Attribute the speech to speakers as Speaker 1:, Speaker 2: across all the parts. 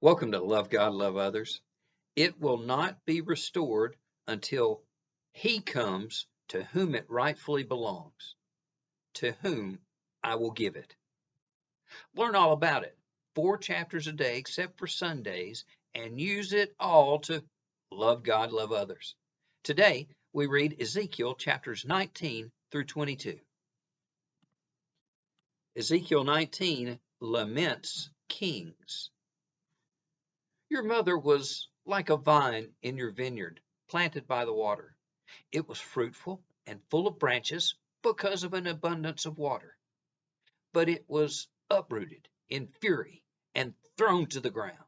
Speaker 1: Welcome to Love God, Love Others. It will not be restored until He comes to whom it rightfully belongs, to whom I will give it. Learn all about it, 4 chapters a day except for Sundays, and use it all to love God, love others. Today, we read Ezekiel chapters 19 through 22. Ezekiel 19 laments kings. Your mother was like a vine in your vineyard, planted by the water. It was fruitful and full of branches because of an abundance of water. But it was uprooted in fury and thrown to the ground.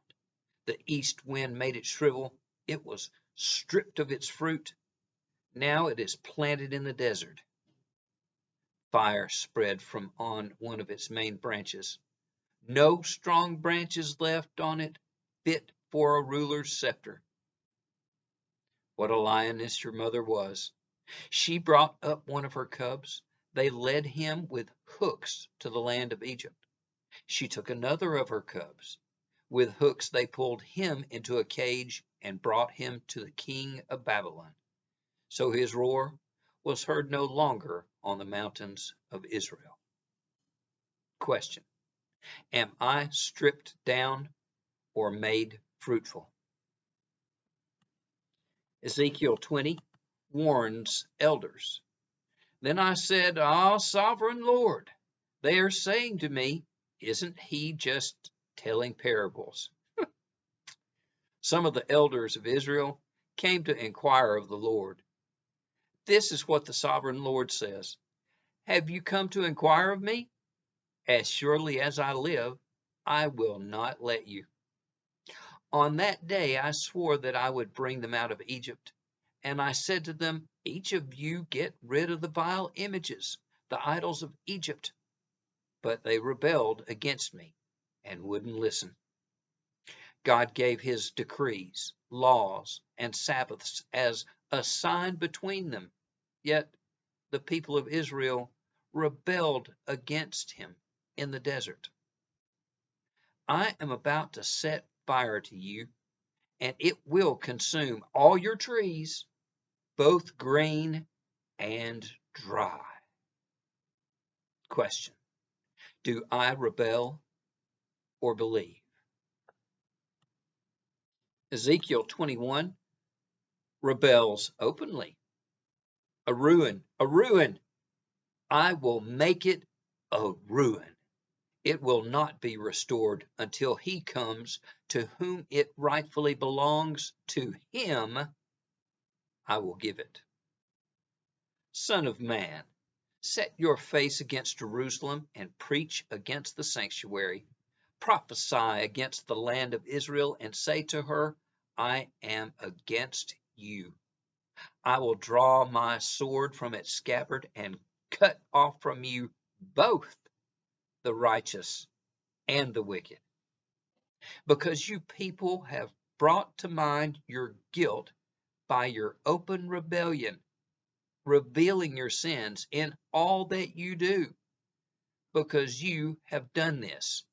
Speaker 1: The east wind made it shrivel. It was stripped of its fruit. Now it is planted in the desert. Fire spread from on one of its main branches. No strong branches left on it, fit for a ruler's scepter. What a lioness your mother was! She brought up one of her cubs. They led him with hooks to the land of Egypt. She took another of her cubs. With hooks they pulled him into a cage and brought him to the king of Babylon. So his roar was heard no longer on the mountains of Israel. Question: am I stripped down or made fruitful? Ezekiel 20 warns elders. Then I said, Ah, sovereign Lord, they are saying to me, isn't he just telling parables? Some of the elders of Israel came to inquire of the Lord. This is what the sovereign Lord says. Have you come to inquire of me? As surely as I live, I will not let you. On that day I swore that I would bring them out of Egypt. And I said to them, each of you get rid of the vile images, the idols of Egypt. But they rebelled against me and wouldn't listen. God gave his decrees, laws, and Sabbaths as a sign between them. Yet the people of Israel rebelled against him in the desert. I am about to set fire to you, and it will consume all your trees, both green and dry. Question: do I rebel or believe? Ezekiel 21 rebels openly. A ruin, a ruin. I will make it a ruin. It will not be restored until he comes to whom it rightfully belongs. To him I will give it. Son of man, set your face against Jerusalem and preach against the sanctuary. Prophesy against the land of Israel and say to her, I am against you. I will draw my sword from its scabbard and cut off from you both the righteous and the wicked. Because you people have brought to mind your guilt by your open rebellion, revealing your sins in all that you do. Because you have done this,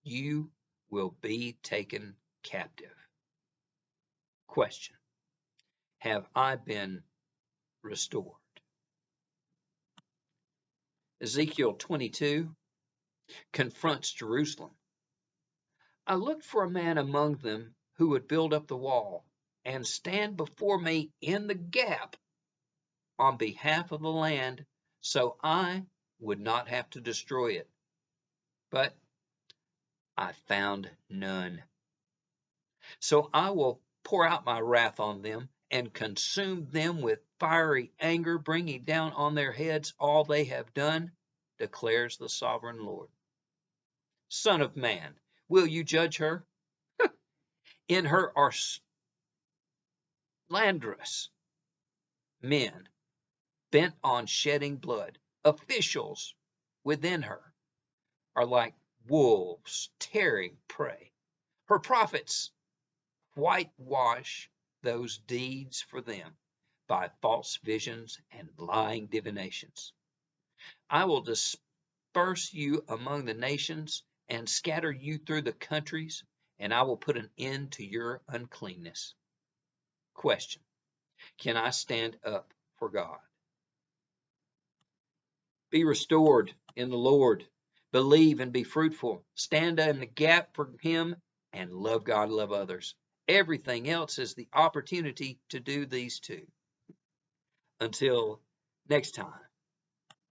Speaker 1: you will be taken captive. Question: have I been restored? Ezekiel 22 confronts Jerusalem. I looked for a man among them who would build up the wall and stand before me in the gap on behalf of the land, so I would not have to destroy it. But I found none. So I will pour out my wrath on them and consume them with fiery anger, bringing down on their heads all they have done, declares the sovereign Lord. Son of man, will you judge her? In her are slanderous men bent on shedding blood. Officials within her are like wolves tearing prey. Her prophets whitewash those deeds for them by false visions and lying divinations. I will disperse you among the nations and scatter you through the countries, and I will put an end to your uncleanness. Question: can I stand up for God? Be restored in the Lord. Believe and be fruitful. Stand in the gap for Him and love God, love others. Everything else is the opportunity to do these two. Until next time.